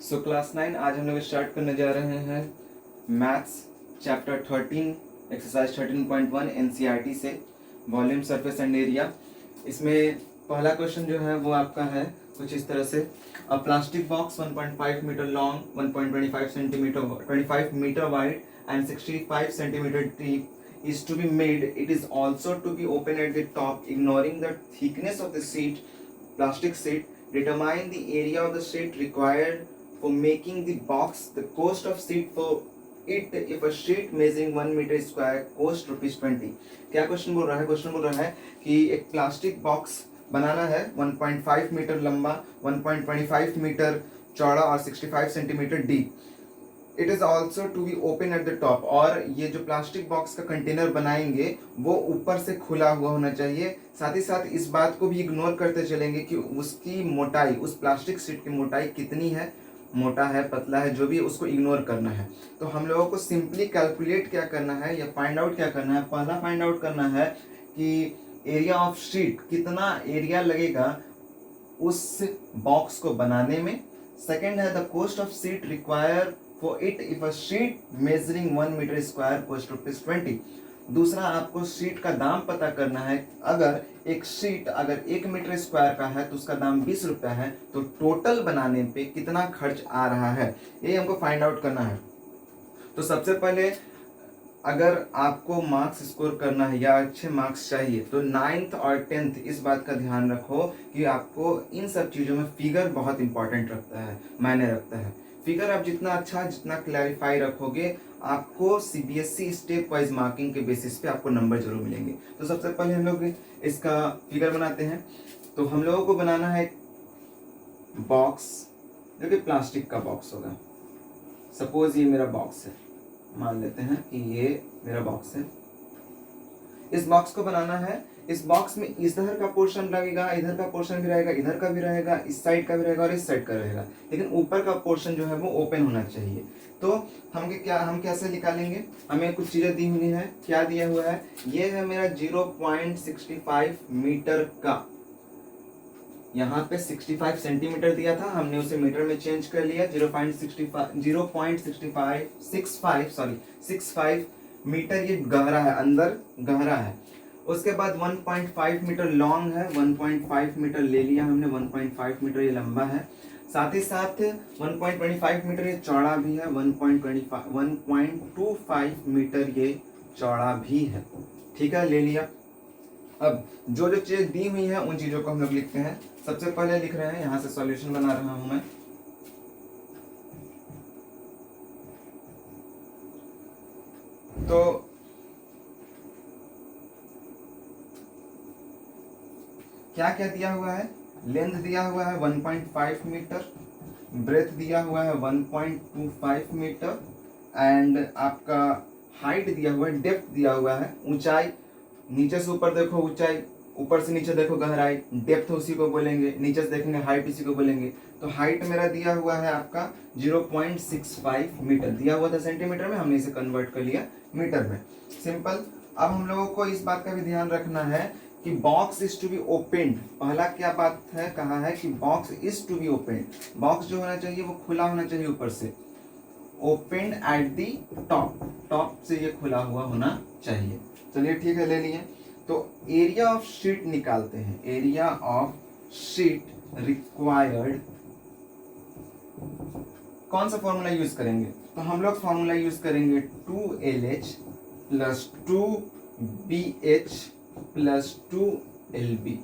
So class 9 आज हम लोग स्टार्ट करने जा रहे हैं मैथ्स चैप्टर 13 एक्सरसाइज 13.1 एनसीईआरटी से वॉल्यूम सरफेस एंड एरिया। इसमें पहला क्वेश्चन जो है वो आपका है कुछ इस तरह से। A plastic box 1.5 metre long 1.25 centimetre 25 metre wide and 65 centimetre deep is to be made. It is also to be open at the top, ignoring the thickness of the sheet, plastic sheet. Determine the area of the sheet required for making the box. The cost of sheet for it, if a sheet measuring 1 meter square cost ₹20. क्या question बोल रहा है? Question बोल रहा है कि एक plastic box बनाना है 1.5 मीटर लंबा, 1.25 मीटर चौड़ा और 65 centimetre deep. It is also to be open at the top, और ये जो प्लास्टिक बॉक्स का कंटेनर बनाएंगे वो ऊपर से खुला हुआ होना चाहिए। साथ ही साथ इस बात को भी इग्नोर करते चलेंगे कि उसकी मोटाई, उस प्लास्टिक शीट की मोटाई कितनी है, मोटा है पतला है, जो भी उसको इग्नोर करना है। तो हम लोगों को सिंपली कैलकुलेट क्या करना है या फाइंड आउट क्या करना है। पहला फाइंड आउट करना है कि एरिया ऑफ शीट, कितना एरिया लगेगा उस बॉक्स को बनाने में। सेकेंड है the cost of sheet require for it if a sheet measuring 1 meter square cost ₹20। दूसरा आपको शीट का दाम पता करना है। अगर एक शीट अगर 1 मीटर स्क्वायर का है तो उसका दाम 20 रुपया है, तो टोटल बनाने पे कितना खर्च आ रहा है ये हमको फाइंड आउट करना है। तो सबसे पहले अगर आपको मार्क्स स्कोर करना है या अच्छे मार्क्स चाहिए तो 9th और 10th इस बात का ध्यान रखो कि आपको इन सब चीज़ों में फिगर बहुत इंपॉर्टेंट रखता है, मायने रखता है। फिगर आप जितना अच्छा जितना क्लैरिफाई रखोगे, आपको सीबीएसई स्टेप वाइज मार्किंग के बेसिस पे आपको नंबर जरूर मिलेंगे। तो सबसे पहले हम लोग इसका फिगर बनाते हैं। तो हम लोगों को बनाना है बॉक्स जो कि प्लास्टिक का बॉक्स होगा। सपोज ये मेरा बॉक्स है, मान लेते हैं कि ये मेरा बॉक्स है। इस बॉक्स को बनाना है। इस बॉक्स में इधर का पोर्शन लगेगा, इधर का पोर्शन भी रहेगा, इधर का भी रहेगा, इस साइड का भी रहेगा और इस साइड का रहेगा, लेकिन ऊपर का पोर्शन जो है वो ओपन होना चाहिए। तो हम कैसे निकालेंगे? हमें कुछ चीजें दी हुई है। क्या दिया हुआ है? ये है मेरा 0.65 मीटर का, यहाँ पे 65 सेंटीमीटर दिया था, हमने उसे मीटर में चेंज कर लिया। 0.65 मीटर ये गहरा है, अंदर गहरा है। उसके बाद 1.5 मीटर लॉन्ग है, 1.5 मीटर ले लिया हमने, 1.5 मीटर ये लंबा है। साथ ही साथ 1.25 मीटर ये चौड़ा भी है, 1.25 मीटर ये चौड़ा भी है। ठीक है, ले लिया। अब जो जो चीज दी हुई है उन चीजों को हम लोग लिखते हैं। सबसे पहले लिख रहे हैं, यहां से सॉल्यूशन बना रहा हूं मैं। तो क्या क्या दिया हुआ है? लेंथ दिया हुआ है 1.5 मीटर, ब्रेथ दिया हुआ है 1.25 मीटर, एंड आपका हाइट दिया हुआ है, डेप्थ दिया हुआ है, ऊंचाई नीचे से ऊपर देखो ऊंचाई, ऊपर से नीचे देखो गहराई, डेप्थ उसी को बोलेंगे, नीचे से देखेंगे हाइट इसी को बोलेंगे। तो हाइट मेरा दिया हुआ है आपका 0.65 मीटर, दिया हुआ था सेंटीमीटर में, हमने इसे कन्वर्ट कर लिया मीटर में। सिंपल। अब हम लोगों को इस बात का भी ध्यान रखना है कि box is to be opened. पहला क्या बात है, कहा है कि box is to be opened. Box जो होना चाहिए वो खुला होना चाहिए ऊपर से, opened at the top, top से ये खुला हुआ होना चाहिए। चलिए ठीक है, ले लिए। तो एरिया ऑफ शीट निकालते हैं। एरिया ऑफ शीट रिक्वायर्ड, कौन सा फॉर्मूला यूज करेंगे? तो हम लोग फॉर्मूला यूज करेंगे 2LH plus 2BH plus 2LB।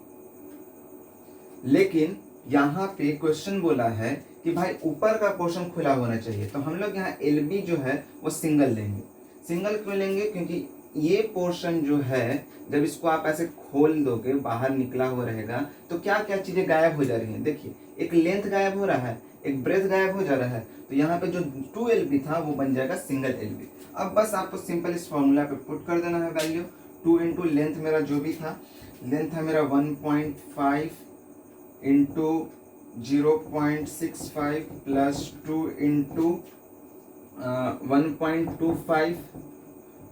लेकिन यहाँ पे क्वेश्चन बोला है कि भाई ऊपर का पोर्शन खुला होना चाहिए, तो हम लोग यहाँ LB जो है वो सिंगल लेंगे। सिंगल क्यों लेंगे? क्योंकि ये पोर्शन जो है जब इसको आप ऐसे खोल दोगे, बाहर निकला हुआ रहेगा, तो क्या क्या चीजें गायब हो जा रही हैं। देखिए, एक लेंथ गायब हो रहा है, एक ब्रेथ गायब हो जा रहा है, तो यहाँ पे जो 2LB था वो बन जाएगा सिंगल LB। अब बस आपको सिंपल इस फॉर्मूला पे पुट कर देना है वैल्यू। 2 इंटू लेंथ मेरा जो भी था, लेंथ है मेरा 1.5 into 0.65 plus 2 into 1.25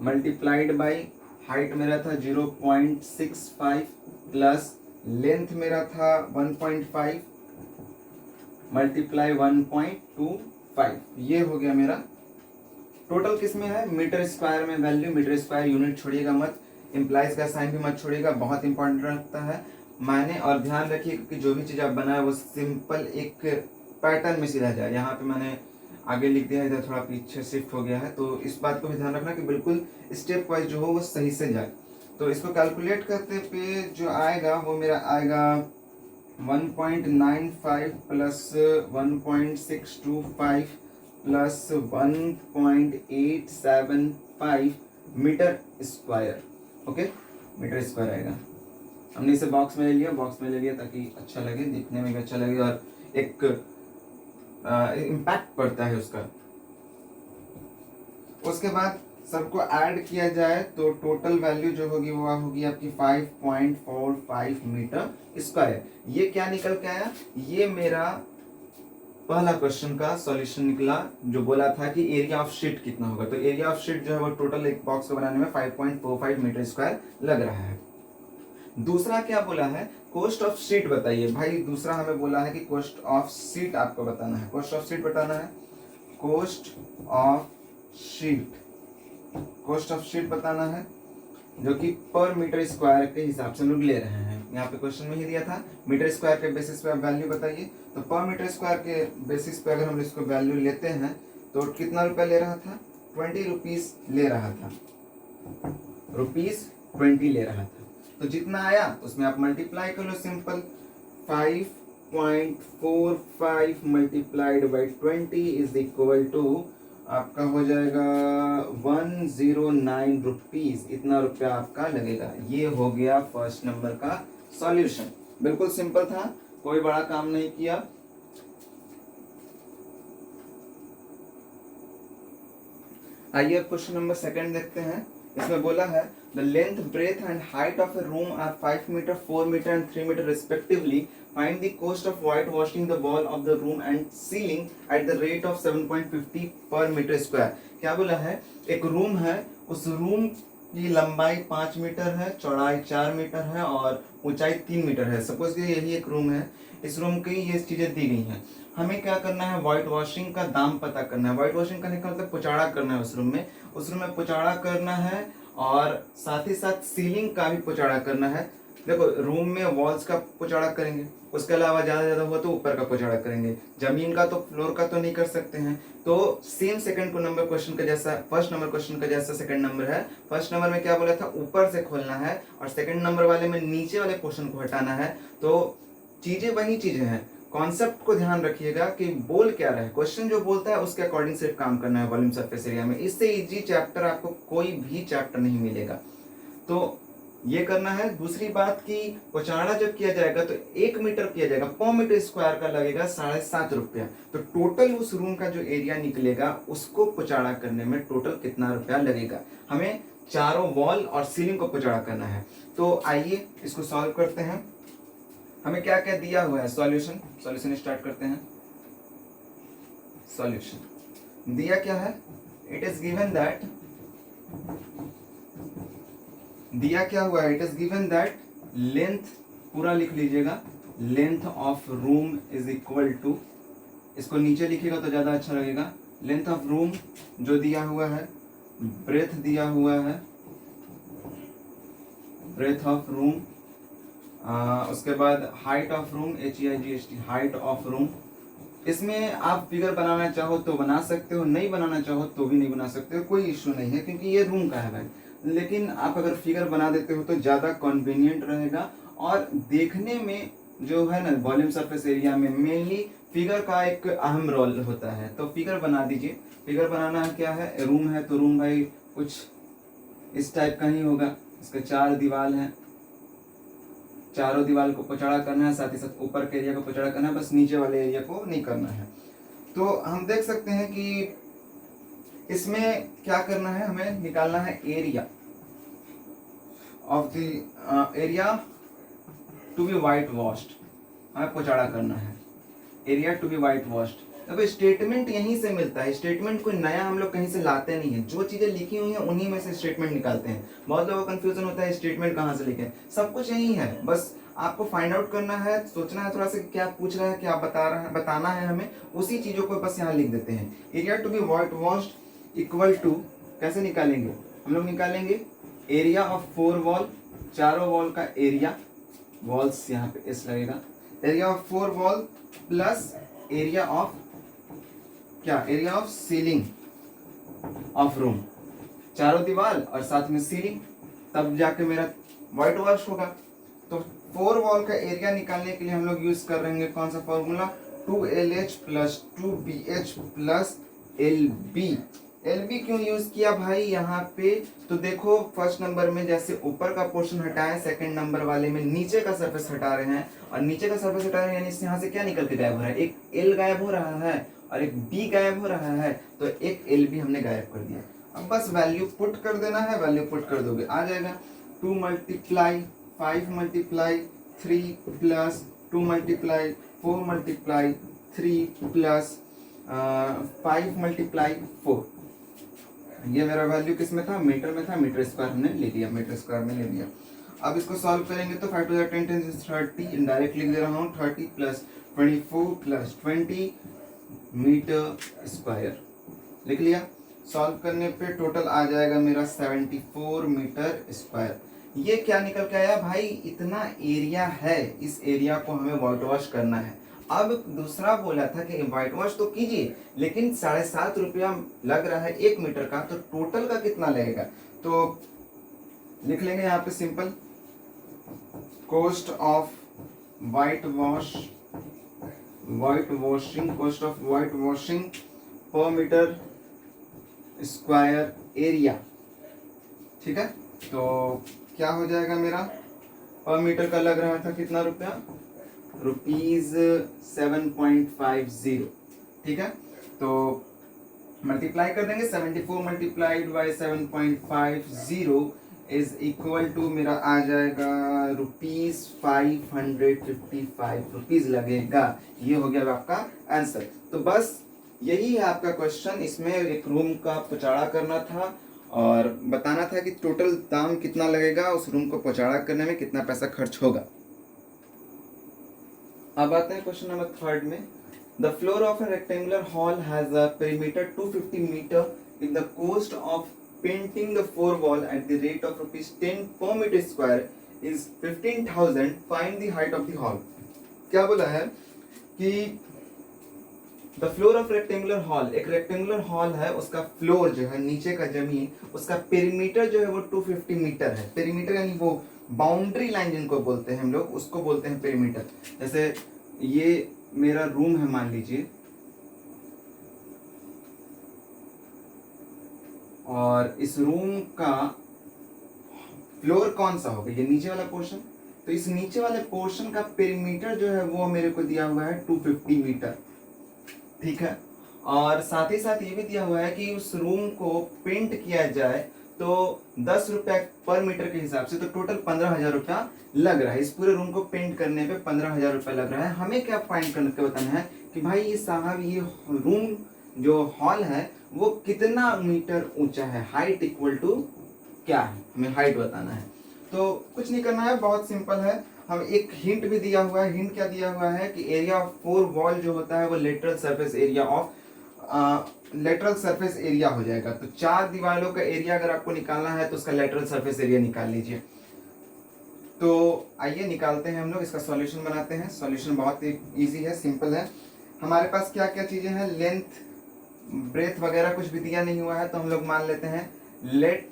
multiplied by height मेरा था 0.65 प्लस लेंथ मेरा था 1.5 मल्टीप्लाई 1.25, ये हो गया मेरा टोटल। किस में है? मीटर स्क्वायर में वैल्यू, मीटर स्क्वायर यूनिट छोड़िएगा मत, इम्प्लाइज का साइन भी मत छोड़िएगा, बहुत इंपॉर्टेंट रखता है मायने। और ध्यान रखिए कि जो भी चीज़ आप बनाए वो सिंपल एक पैटर्न में सीधा जाए। यहाँ पे मैंने आगे लिख दिया है, इधर थोड़ा पीछे शिफ्ट हो गया है, तो इस बात को भी ध्यान रखना कि बिल्कुल स्टेप वाइज जो हो वो सही से जाए। तो इसको कैलकुलेट करते पे जो आएगा वो मेरा आएगा 1.95 plus 1.625 plus 1.875 metre square. Okay, metre square आएगा। हमने इसे बॉक्स में ले लिया, बॉक्स में ले लिया ताकि अच्छा लगे, दिखने में भी अच्छा लगे और एक इम्पैक्ट पड़ता है उसका। उसके बाद सबको ऐड किया जाए तो टोटल वैल्यू जो होगी वो होगी आपकी 5.45 मीटर स्क्वायर। ये क्या निकल के आया? ये मेरा पहला क्वेश्चन का सॉल्यूशन निकला, जो बोला था कि एरिया ऑफ शीट कितना होगा। तो एरिया ऑफ शीट जो है वो टोटल एक बॉक्स को बनाने में 5.45 मीटर स्क्वायर लग रहा है। दूसरा क्या बोला है? कॉस्ट ऑफ शीट बताइए भाई। दूसरा हमें बोला है कि कॉस्ट ऑफ शीट आपको बताना है, कॉस्ट ऑफ शीट बताना है, cost of sheet, cost of sheet बताना है, जो कि पर मीटर स्क्वायर के हिसाब से हम लोग ले रहे हैं। यहाँ पे क्वेश्चन में ही दिया था मीटर स्क्वायर के बेसिस पे आप वैल्यू बताइए। तो पर मीटर स्क्वायर के बेसिस पे अगर हम इसको वैल्यू लेते हैं तो कितना रुपया ले रहा था? 20 रुपीज ले रहा था, ₹20 ले रहा था। तो जितना आया उसमें आप मल्टीप्लाई कर लो simple, 5.45 multiplied by 20 is equal to आपका हो जाएगा 109 रुपीज। इतना रुपया आपका लगेगा। ये हो गया फर्स्ट नंबर का सॉल्यूशन। बिल्कुल सिंपल था, कोई बड़ा काम नहीं किया। आइए अब क्वेश्चन नंबर सेकंड देखते हैं। इसमें बोला है the length, breadth and height of a room are 5 metre, 4 metre and 3 metre respectively. Find the cost of white washing the wall of the room and ceiling at the rate of 7.50 per metre square. क्या बोला है? एक room है, उस room की लंबाई 5 metre है, चौड़ाई 4 मीटर है और ऊंचाई 3 मीटर है। सपोज कि यही एक रूम है, इस रूम की ये चीजें दी गई हैं। हमें क्या करना है? व्हाइट वॉशिंग का दाम पता करना है। व्हाइट वॉशिंग करने का मतलब पुचाड़ा करना है उस रूम में, उस रूम में पुचाड़ा करना है और साथ ही साथ सीलिंग का भी पुचाड़ा करना है। देखो, रूम में वॉल्स का पुचाड़ा करेंगे, उसके अलावा ज्यादा हुआ तो ऊपर का पुचाड़ा करेंगे, जमीन का तो फ्लोर का तो नहीं कर सकते हैं। तो सेम सेकंड को नंबर क्वेश्चन का जैसा, फर्स्ट नंबर क्वेश्चन का जैसा सेकंड नंबर है। फर्स्ट नंबर में क्या बोला था? ऊपर से खोलना है और सेकंड नंबर वाले में नीचे वाले पोर्शन को हटाना है। तो चीजें वही चीजें हैं, कॉन्सेप्ट को ध्यान रखिएगा कि बोल क्या रहा है। क्वेश्चन जो बोलता है उसके अकॉर्डिंग सिर्फ काम करना है वॉल्यूम सरफेस एरिया में। इससे इजी चैप्टर आपको कोई भी चैप्टर नहीं मिलेगा, तो ये करना है। दूसरी बात की पुचाड़ा जब किया जाएगा तो 1 मीटर किया जाएगा, पर मीटर स्क्वायर का लगेगा 7.5 रुपया। तो टोटल उस रूम का जो एरिया निकलेगा उसको पुचाड़ा करने में टोटल कितना रुपया लगेगा। हमें चारों वॉल और सीलिंग को पुचाड़ा करना है। तो आइए इसको सॉल्व करते हैं। हमें क्या क्या दिया हुआ है? सॉल्यूशन स्टार्ट करते हैं। सॉल्यूशन दिया क्या है? इट इज गिवन दैट, दिया क्या हुआ है? It is given that length, पूरा लिख लीजिएगा, length of room is equal to, इसको नीचे लिखिएगा तो ज्यादा अच्छा लगेगा। लेंथ ऑफ रूम जो दिया हुआ है, ब्रेथ दिया हुआ है, ब्रेथ ऑफ रूम, उसके बाद height of room, HEIGHT, height of room. इसमें आप फिगर बनाना चाहो तो बना सकते हो, नहीं बनाना चाहो तो भी नहीं बना सकते हो, कोई इश्यू नहीं है क्योंकि ये रूम का है भाई। लेकिन आप अगर फिगर बना देते हो तो ज़्यादा कन्वीनियंट रहेगा और देखने में जो है ना वॉल्यूम सरफेस एरिया में मेनली फिगर का एक अहम रोल होता है। तो फिगर बना दीजिए। फिगर बनाना है क्या है? रूम है तो रूम भाई कुछ इस टाइप का ही होगा। इसके 4 दीवार हैं, चारों दीवार को पचाड़ा करना है, साथ ही साथ ऊपर के एरिया को पचाड़ा करना है, बस नीचे वाले एरिया को नहीं करना है। तो हम देख सकते हैं कि इसमें क्या करना है, हमें निकालना है area of the area to be white washed, हमें पचाड़ा करना है area to be white washed. देखो स्टेटमेंट यहीं से मिलता है, स्टेटमेंट कोई नया हम लोग कहीं से लाते नहीं है, जो चीजें लिखी हुई हैं उन्हीं में से स्टेटमेंट निकालते हैं। बहुत लोगों को कंफ्यूजन होता है स्टेटमेंट कहाँ से लिखे, सब कुछ यही है, बस आपको फाइंड आउट करना है, सोचना है थोड़ा सा क्या पूछ रहा है, क्या बता रहा है, बताना है हमें, उसी चीज़ों को बस यहाँ लिख देते हैं। Area to be white washed equal to, कैसे निकालेंगे हम लोग, निकालेंगे एरिया ऑफ 4 वॉल, चारों वॉल का एरिया, वॉल्स यहाँ पे एस लगेगा, area of 4 wall plus area of क्या, area of ceiling of room, चारों दीवार और साथ में सीलिंग, तब जाके मेरा व्हाइट वॉश होगा। तो 4 वॉल का एरिया निकालने के लिए हम लोग यूज कर रहेंगे कौन सा formula, 2LH plus 2BH plus LB। LB क्यों यूज किया भाई यहाँ पे, तो देखो फर्स्ट नंबर में जैसे ऊपर का पोर्शन हटाए, सेकंड नंबर वाले में नीचे का सरफेस हटा रहे हैं, और नीचे का सरफेस हटा रहे हैं यानी यहाँ से क्या निकल के गायब हो रहा है, एक L गायब हो रहा है और एक B गायब हो रहा है, तो एक LB हमने गायब कर दिया। अब बस वैल्यू पुट कर देना है, वैल्यू पुट कर दोगे आ जाएगा 2 multiply 5 multiply 3 plus 2 multiply 4 multiply 3 plus 5 multiply 4। ये मेरा वैल्यू किस में था, मीटर में था, मीटर स्क्वायर हमने ले लिया, मीटर स्क्वायर में ले लिया। अब इसको सॉल्व करेंगे तो 5 टू द 10 10 30, इनडायरेक्ट लिख दे रहा हूँ 30 प्लस 24 प्लस 20 मीटर स्क्वायर, लिख लिया। सॉल्व करने पे टोटल आ जाएगा मेरा 74 मीटर स्क्वायर। ये क्या निकल के आया भाई, इतना एरिया है, इस एरिया को हमें व्हाइट वॉश करना है। अब दूसरा बोला था कि व्हाइट वॉश तो कीजिए, लेकिन 7.5 रुपया लग रहा है 1 मीटर का, तो टोटल का कितना लगेगा, तो लिख लेंगे यहाँ पे simple, cost of white washing, cost of white washing पर मीटर स्क्वायर एरिया। ठीक है, तो क्या हो जाएगा मेरा, पर मीटर का लग रहा था कितना रुपया, ₹7.50। ठीक है, तो मल्टीप्लाई कर देंगे, 74 multiplied by 7.50 is equal to मेरा आ जाएगा ₹555 लगेगा। ये हो गया आपका आंसर। तो बस यही है आपका क्वेश्चन। इसमें एक रूम का पचाड़ा करना था और बताना था कि टोटल दाम कितना लगेगा, उस रूम को पचाड़ा करने में कितना पैसा खर्च होगा। अब आते हैं क्वेश्चन नंबर 3 में। The floor of a rectangular hall has a perimeter 250 metre if the cost of painting the 4 wall at the rate of ₹10 per meter square is 15,000, find the height of the hall. क्या बोला है कि the floor of rectangular hall, एक rectangular hall है, उसका floor जो है नीचे का जमीन, उसका पेरीमीटर जो है वो 250 मीटर है। पेरीमीटर यानी वो बाउंड्री लाइन जिनको बोलते हैं हम लोग, उसको बोलते हैं पेरीमीटर। जैसे ये मेरा रूम है मान लीजिए, और इस रूम का फ्लोर कौन सा होगा, ये नीचे वाला पोर्शन, तो इस नीचे वाले पोर्शन का पेरीमीटर जो है वो मेरे को दिया हुआ है 250 मीटर। ठीक है, और साथ ही साथ ये भी दिया हुआ है कि उस रूम को पेंट किया जाए तो 10 रुपया पर मीटर के हिसाब से, तो टोटल 15,000 रुपया लग रहा है। इस पूरे रूम को पेंट करने पे 15,000 रुपया लग रहा है। हमें क्या फाइंड करके बताना है कि भाई ये साहब ये रूम जो हॉल है वो कितना मीटर ऊंचा है, हाइट इक्वल टू क्या है, हमें हाइट बताना है। तो कुछ नहीं करना है, बहुत सिंपल है। हम एक हिंट भी दिया हुआ है। हिंट क्या दिया हुआ है कि एरिया ऑफ 4 वॉल जो होता है वो lateral surface area of lateral surface area हो जाएगा। तो 4 दीवारों का एरिया अगर आपको निकालना है तो उसका लेटरल सरफेस एरिया निकाल लीजिए। तो आइए निकालते हैं हम लोग, इसका सॉल्यूशन बनाते हैं। सॉल्यूशन बहुत ही ईजी है, सिंपल है। हमारे पास क्या क्या चीज़ें हैं, लेंथ ब्रेथ वगैरह कुछ भी दिया नहीं हुआ है, तो हम लोग मान लेते हैं let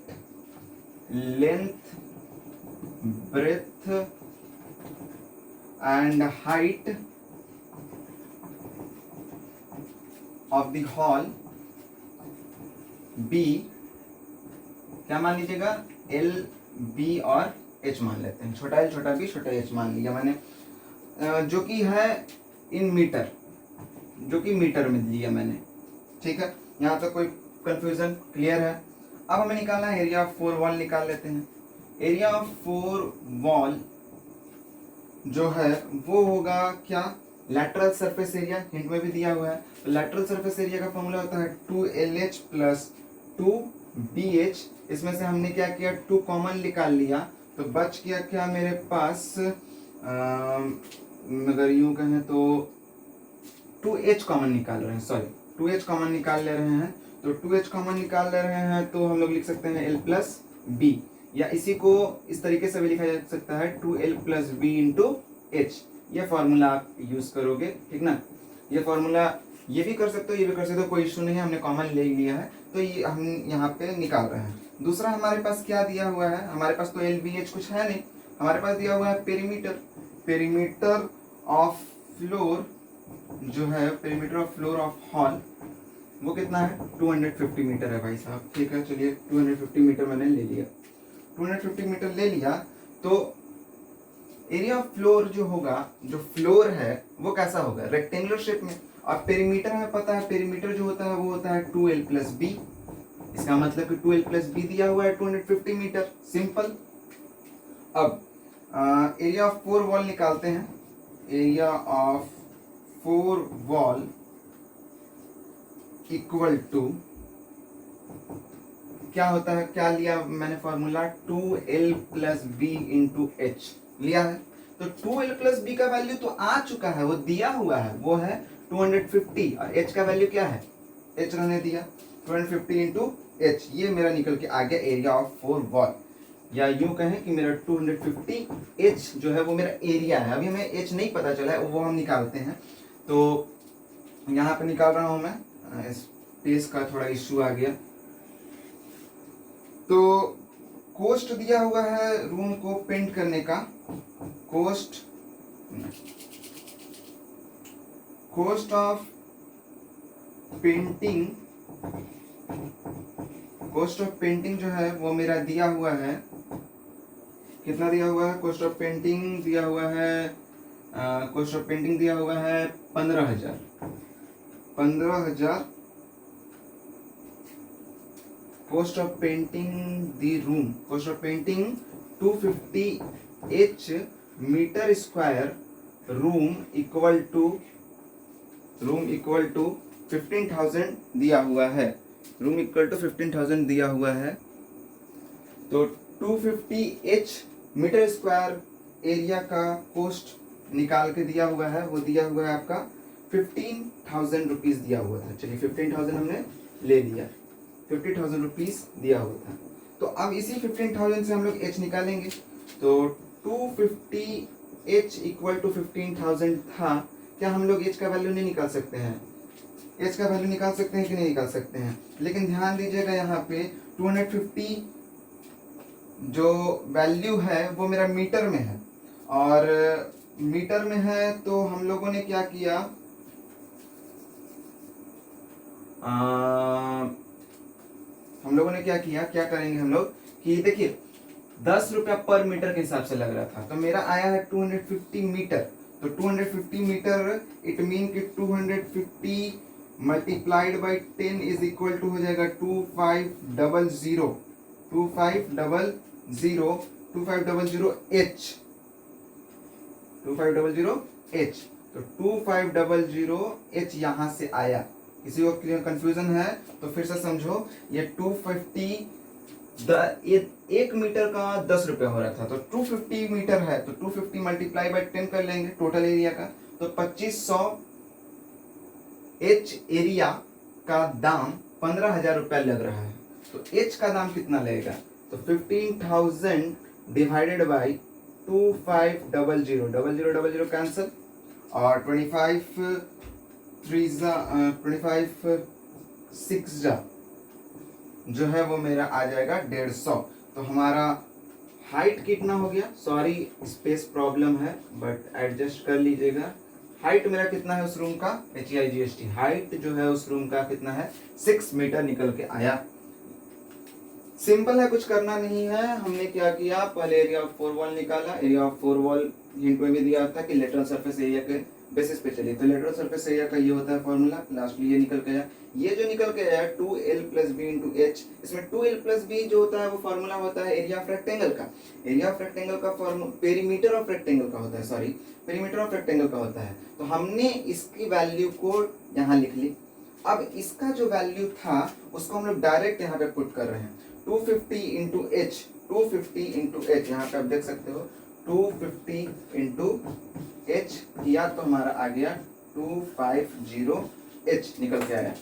length breadth and height of the hall be, क्या मान लीजिएगा, एल बी और एच मान लेते हैं। छोटा एल छोटा बी छोटा एच मान लिया मैंने, जो कि है इन मीटर, जो कि मीटर में लिया मैंने। ठीक है, यहाँ तक कोई कंफ्यूजन क्लियर है। अब हमें निकालना है एरिया ऑफ 4 वॉल, निकाल लेते हैं। एरिया ऑफ 4 वॉल जो है वो होगा क्या, लैटरल सरफेस एरिया, हिंट में भी दिया हुआ है। तो लैटरल सरफेस एरिया का फॉर्मूला होता है 2LH प्लस 2BH। इसमें से हमने क्या किया, 2 कॉमन निकाल लिया, तो बच गया क्या मेरे पास अगर यूं कहें तो 2h कॉमन निकाल रहे हैं, सॉरी 2h कॉमन निकाल ले रहे हैं, तो 2h कॉमन निकाल ले रहे हैं तो हम लोग लिख सकते हैं l प्लस बी, या इसी को इस तरीके से भी लिखा जा सकता है 2l plus b into h. ये फार्मूला आप यूज करोगे, ठीक ना। ये फार्मूला ये भी कर सकते हो, ये भी कर सकते हो, कोई इशू नहीं है, हमने कॉमन ले लिया है तो ये हम यहाँ पे निकाल रहे हैं। दूसरा हमारे पास क्या दिया हुआ है, हमारे पास तो एल बी एच कुछ है नहीं, हमारे पास दिया हुआ है पेरीमीटर। पेरीमीटर ऑफ फ्लोर जो है, perimeter of floor of hall, वो कितना है 250 मीटर है भाई साहब, ठीक है। चलिए 250 मीटर मैंने ले लिया, 250 मीटर ले लिया तो एरिया ऑफ फ्लोर जो होगा, जो फ्लोर है वो कैसा होगा, रेक्टेंगुलर शेप में। और पेरीमीटर हमें पता है, पेरीमीटर जो होता है वो होता है 2l प्लस बी, इसका मतलब कि 2l प्लस बी दिया हुआ है 250 मीटर, सिंपल। अब एरिया ऑफ 4 वॉल निकालते हैं। Area of 4 wall equal to क्या होता है, क्या लिया मैंने formula 2l plus b into h लिया है। तो 2l प्लस बी का वैल्यू तो आ चुका है, वो दिया हुआ है, वो है 250, और h का वैल्यू क्या है, h रहने दिया 250 इंटू एच। ये मेरा निकल के आ गया एरिया ऑफ 4 वॉल, या यूं कहें कि मेरा 250 h जो है वो मेरा एरिया है। अभी हमें h नहीं पता चला है, वो हम निकालते हैं। तो यहाँ पे निकाल रहा हूं मैं, स्पेस का थोड़ा इश्यू आ गया। तो कॉस्ट दिया हुआ है रूम को पेंट करने का, कॉस्ट ऑफ पेंटिंग जो है वो मेरा दिया हुआ है, कितना दिया हुआ है, कॉस्ट ऑफ पेंटिंग दिया हुआ है, कॉस्ट ऑफ पेंटिंग दिया हुआ है 15,000। Cost of painting the room, cost of painting 250 metre square, room equal to 15,000 दिया हुआ है, रूम इक्वल टू 15,000 दिया हुआ है। तो 250 मीटर स्क्वायर एरिया का कॉस्ट निकाल के दिया हुआ है, वो दिया हुआ है आपका 15,000 रुपीज दिया हुआ था। चलिए 15,000 हमने ले लिया, 50,000 रुपीज दिया हुआ था। तो अब इसी 15,000 से हम लोग h निकालेंगे। तो 250 h इक्वल टू 15,000 था, क्या हम लोग h का वैल्यू नहीं निकाल सकते हैं, h का वैल्यू निकाल सकते हैं कि नहीं निकाल सकते हैं। लेकिन ध्यान दीजिएगा यहाँ पे 250 जो वैल्यू है वो मेरा मीटर में है, और मीटर में है तो हम लोगों ने क्या किया, क्या करेंगे हम लोग कि देखिए 10 रुपया पर मीटर के हिसाब से लग रहा था, तो मेरा आया है 250 मीटर। तो 250 मीटर इट मीन कि 250 multiplied by 10 is equal to हो जाएगा 2500 H। तो 2500 H यहाँ से आया। किसी को कंफ्यूजन है तो फिर से समझो, ये 250 एक मीटर का 10 रुपया हो रहा था, तो 250 मीटर है तो 250 मल्टीप्लाई बाई 10 कर लेंगे टोटल एरिया का, तो 2500 H एरिया का दाम 15,000 रुपया लग रहा है। तो H का दाम कितना लगेगा, तो 15,000 डिवाइडेड बाई 2500 कैंसिल, और 25 6 जो है वो मेरा आ जाएगा 150। तो हमारा हाइट कितना हो गया, सॉरी स्पेस प्रॉब्लम है बट एडजस्ट कर लीजिएगा। हाइट मेरा कितना है उस रूम का, HIGST हाइट जो है उस रूम का कितना है 6 मीटर निकल के आया। सिंपल है, कुछ करना नहीं है। हमने क्या किया, पहले एरिया ऑफ 4 वॉल निकाला। एरिया ऑफ 4 वॉल हिंट में भी दिया था कि लेटरल सरफेस एरिया के बेसिस पे चलिए, तो लेटरल सरफेस एरिया का ये होता है फॉर्मूला, लास्टली ये निकल के आया। ये जो निकल के आया 2l plus b into H, इसमें 2l प्लस बी जो होता है वो फॉर्मूला होता है एरिया ऑफ रेक्टेंगल का। एरिया ऑफ रेक्टेंगल का पेरीमीटर ऑफ रेक्टेंगल का होता है, सॉरी पेरीमीटर ऑफ रेक्टेंगल का होता है। तो हमने इसकी वैल्यू को यहाँ लिख ली। अब इसका जो वैल्यू था उसको हम लोग डायरेक्ट यहाँ पे पुट कर रहे हैं, 250 इंटू एच, 250 इंटू एच, यहाँ पे आप देख सकते हो 250 इंटू एच किया तो हमारा आ गया 250 निकल के आया।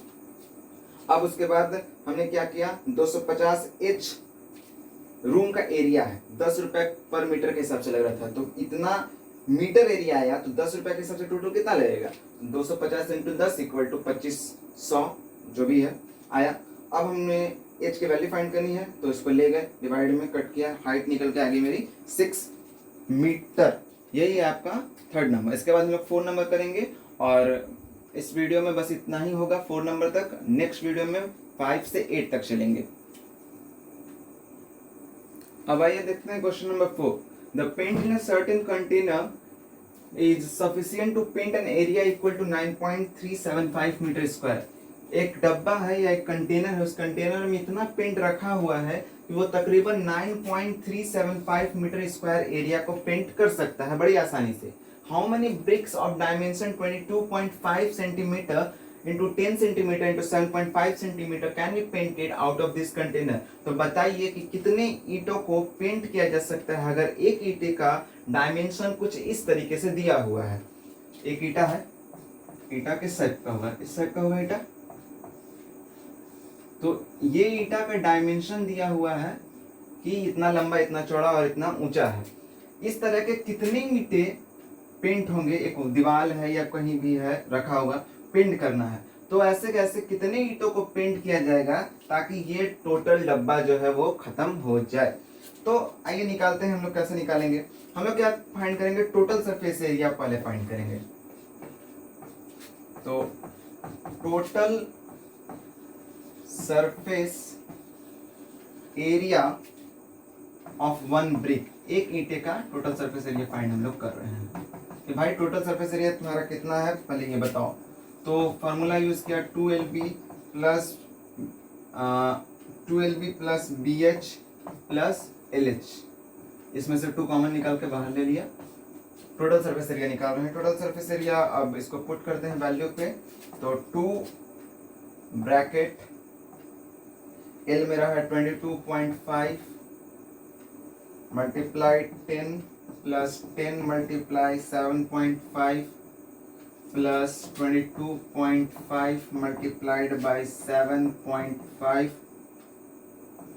अब उसके बाद हमने क्या किया, 250 एच रूम का एरिया है, 10 रुपए पर मीटर के हिसाब से लग रहा था, तो इतना मीटर एरिया आया तो 10 रुपए के हिसाब से टोटल कितना लगेगा, 250 इंटू 10 इक्वल टू 2500 जो भी है आया। अब हमने एच की वैल्यू फाइंड करनी है तो इसको ले गए, डिवाइड में कट किया, हाइट निकल के आ गई मेरी 6 मीटर। यही है आपका थर्ड नंबर। इसके बाद हम लोग 4 नंबर करेंगे और इस वीडियो में बस इतना ही होगा 4 नंबर तक। नेक्स्ट वीडियो में 5 से 8 तक चलेंगे। अब आइए देखते हैं question number 4। The paint in a certain container is sufficient to paint an area equal to 9.375 metre square. एक डब्बा है या एक कंटेनर है, उस कंटेनर में इतना पेंट रखा हुआ है कि वो तकरीबन 9.375 मीटर स्क्वायर एरिया को पेंट कर सकता है बड़ी आसानी से। How many bricks of dimension 22.5 centimetre into 10 centimetre into 7.5 centimetre can be painted out of this container. तो बताइए कि कितने ईंटों को पेंट किया जा सकता है अगर एक ईंटे का डायमेंशन कुछ इस तरीके से दिया हुआ है। एक ईंटा है, ईंटा किस शेप का होगा, इस शेप का होगा ईंटा। तो ये ईंटा का डायमेंशन दिया हुआ है कि इतना लंबा, इतना चौड़ा और इतना ऊंचा है। इस तरह के कितने ईंटे पेंट होंगे, एक दीवार है या कहीं भी है रखा हुआ, पेंट करना है, तो ऐसे कैसे कितने ईंटों को पेंट किया जाएगा ताकि ये टोटल डब्बा जो है वो खत्म हो जाए। तो आइए निकालते हैं हम लोग। कैसे निकालेंगे, हम लोग क्या फाइंड करेंगे, टोटल सरफेस एरिया पहले फाइंड करेंगे। तो total surface area of one brick, एक ईंटे का टोटल सरफेस एरिया फाइंड हम लोग कर रहे हैं कि भाई टोटल सरफेस एरिया तुम्हारा कितना है पहले ये बताओ। तो फार्मूला यूज किया 2LB plus BH plus LH, इसमें से 2 कॉमन निकाल के बाहर ले लिया। टोटल सरफेस एरिया निकाल रहे हैं। टोटल सरफेस एरिया अब इसको पुट करते हैं वैल्यू पे, तो 2 ब्रैकेट L मेरा है 22.5 multiply 10 plus 10 multiply 7.5 plus 22.5 multiplied by 7.5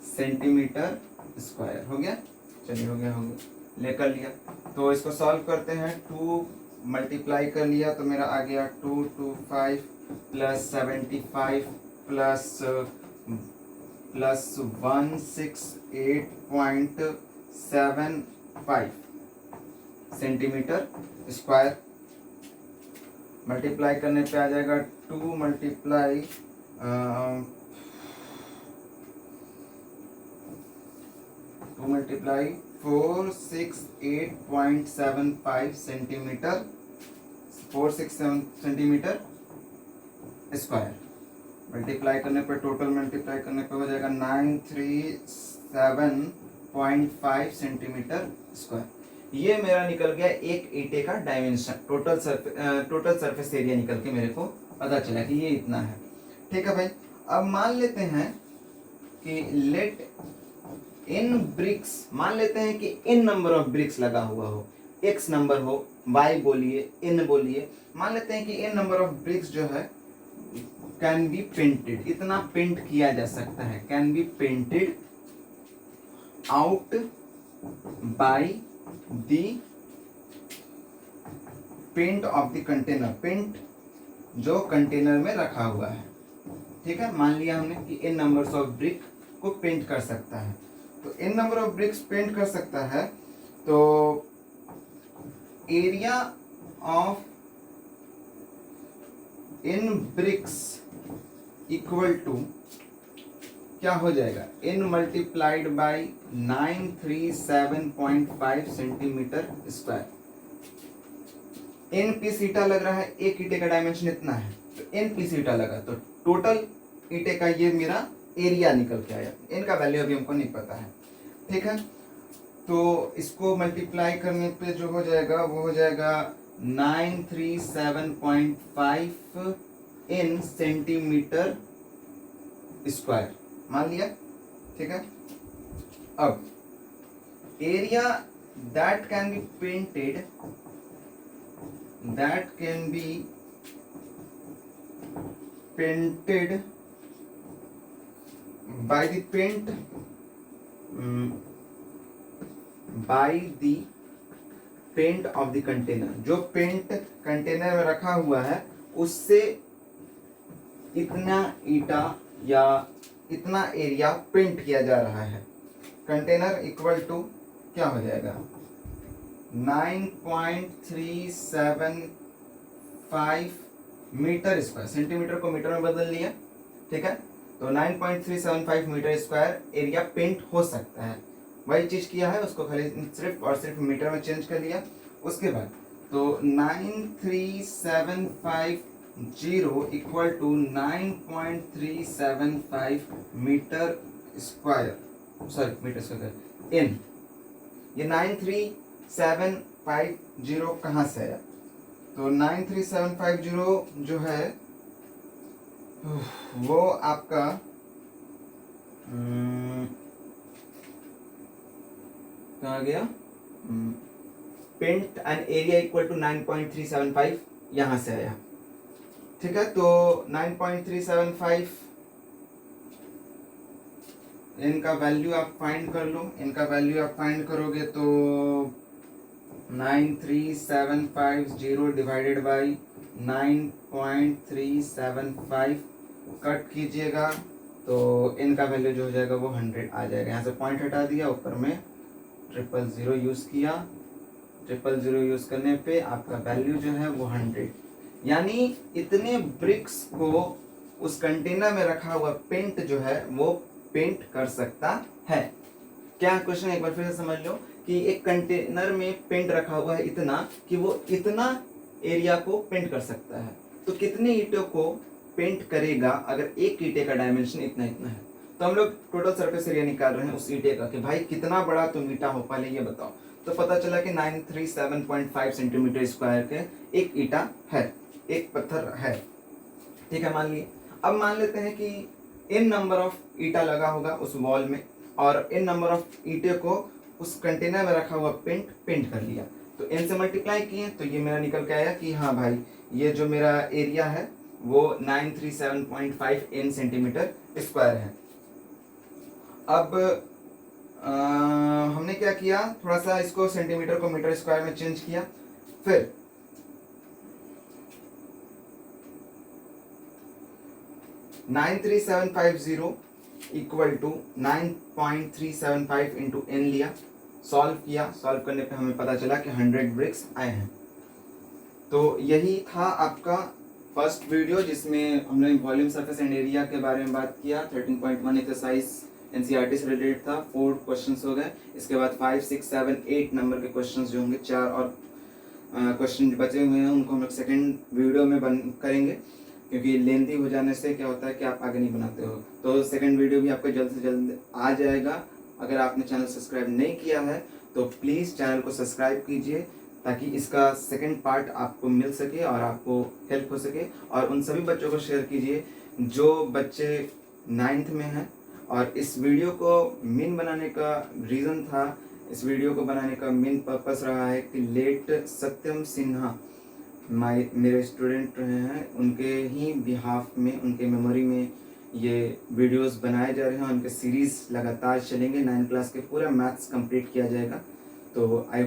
centimetre square. हो गया, चलिए हो गया लेकर लिया। तो इसको सॉल्व करते हैं। 2 मल्टीप्लाई कर लिया तो मेरा आ गया 225 plus 75 plus 168.75 centimetre square. Multiply करने पे आ जाएगा 2 multiply 468.75 centimetre, 467 centimetre square. Multiply करने पे, टोटल मल्टीप्लाई करने पे हो जाएगा 937.5 सेंटीमीटर स्क्वायर। ये मेरा निकल गया एक ईंटे का डायमेंशन, टोटल सरफेस एरिया निकल के मेरे को पता चला कि ये इतना है। ठीक है भाई। अब मान लेते हैं कि लेट इन ब्रिक्स, मान लेते हैं कि इन नंबर ऑफ ब्रिक्स लगा हुआ हो, x नंबर हो, y बोलिए, n बोलिए। मान लेते हैं कि इन नंबर ऑफ ब्रिक्स जो है कैन बी पेंटेड, इतना पेंट किया जा सकता है, can be painted out by the paint of the container, paint जो कंटेनर में रखा हुआ है। ठीक है, मान लिया हमने कि इन नंबर्स ऑफ ब्रिक को पेंट कर सकता है। तो n number of bricks paint कर सकता है, तो area of n bricks equal to क्या हो जाएगा, n multiplied by 937.5 centimetre square. N piece ईटा लग रहा है, एक ईटे का डायमेंशन इतना है, तो इन पीस ईटा लगा, तो टोटल ईटे का ये मेरा एरिया निकल के आया। इनका वैल्यू अभी हमको नहीं पता है। ठीक है, तो इसको मल्टीप्लाई करने पे जो हो जाएगा वो हो जाएगा 937.5 इन सेंटीमीटर स्क्वायर मान लिया। ठीक है, अब area that can be painted, that can be painted by the paint, by the paint of the container, जो पेंट कंटेनर में रखा हुआ है उससे इतना ईटा या इतना एरिया पेंट किया जा रहा है। कंटेनर इक्वल टू क्या हो जाएगा 9.375 मीटर स्क्वायर, सेंटीमीटर को मीटर में बदल लिया, ठीक है। तो 9.375 मीटर स्क्वायर एरिया पेंट हो सकता है, वही चीज किया है, उसको खाली सिर्फ और सिर्फ मीटर में चेंज कर लिया। उसके बाद तो 93750 equal to 9.375 metre square, sorry metre square in, ये 93750 कहाँ से आया? तो 93750 जो है वो आपका कहाँ गया, paint and area equal to 9.375 यहाँ से आया, ठीक है। तो 9.375 इनका वैल्यू आप फाइंड कर लो, इनका वैल्यू आप फाइंड करोगे तो 93750 डिवाइडेड बाई 9.375 कट कीजिएगा तो इनका वैल्यू जो हो जाएगा वो 100 आ जाएगा। यहाँ से पॉइंट हटा दिया, ऊपर में 000 यूज़ किया, 000 यूज़ करने पे आपका वैल्यू जो है वो 100, यानी इतने ब्रिक्स को उस कंटेनर में रखा हुआ पेंट जो है वो पेंट कर सकता है। क्या क्वेश्चन एक बार फिर से समझ लो कि एक कंटेनर में पेंट रखा हुआ है इतना कि वो इतना एरिया को पेंट कर सकता है, तो कितने ईंटों को पेंट करेगा अगर एक ईंटे का डायमेंशन इतना इतना है। तो हम लोग टोटल सरफेस एरिया निकाल रहे हैं उस ईंटे का कि भाई कितना बड़ा तुम ईंटा हो, पहले ये बताओ। तो पता चला कि 937.5 सेंटीमीटर स्क्वायर के एक ईंटा है, एक पत्थर है, ठीक है, मान लिए। अब मान लेते हैं कि इन नंबर ऑफ ईंटा लगा होगा उस वॉल में और इन नंबर ऑफ ईंटे को उस कंटेनर में रखा हुआ पेंट कर लिया, तो इन से मल्टीप्लाई किए तो ये मेरा निकल के आया कि हाँ भाई ये जो मेरा एरिया है वो 937.5 इन सेंटीमीटर स्क्वायर है। अब हमने क्या किया, थोड़ा सा इसको सेंटीमीटर को मीटर स्क्वायर में चेंज किया, फिर 93750 इक्वल टू 9.375 इंटू एन लिया, सॉल्व किया, सॉल्व करने पे हमें पता चला कि 100 ब्रिक्स आए हैं। तो यही था आपका फर्स्ट वीडियो जिसमें हमने वॉल्यूम सरफेस एंड एरिया के बारे में बात किया। 13.1 एक्सरसाइज एनसीईआरटी से रिलेटेड था, 4 क्वेश्चंस हो गए। इसके बाद 5, 6, 7, 8 नंबर के क्वेश्चंस जो होंगे, 4 और क्वेश्चन बचे हुए हैं उनको हम लोग सेकेंड वीडियो में करेंगे, क्योंकि लेंथी हो जाने से क्या होता है कि आप आगे नहीं बनाते हो। तो सेकंड वीडियो भी आपका जल्द से जल्द आ जाएगा। अगर आपने चैनल सब्सक्राइब नहीं किया है तो प्लीज़ चैनल को सब्सक्राइब कीजिए ताकि इसका सेकंड पार्ट आपको मिल सके और आपको हेल्प हो सके। और उन सभी बच्चों को शेयर कीजिए जो बच्चे 9th में हैं। और इस वीडियो को मेन बनाने का रीज़न था, इस वीडियो को बनाने का मेन पर्पस रहा है कि लेट सत्यम सिन्हा मेरे स्टूडेंट रहे हैं, उनके ही बिहाफ में, उनके मेमोरी में ये वीडियोस बनाए जा रहे हैं। उनके सीरीज़ लगातार चलेंगे, 9th क्लास के पूरा मैथ्स कंप्लीट किया जाएगा। तो आई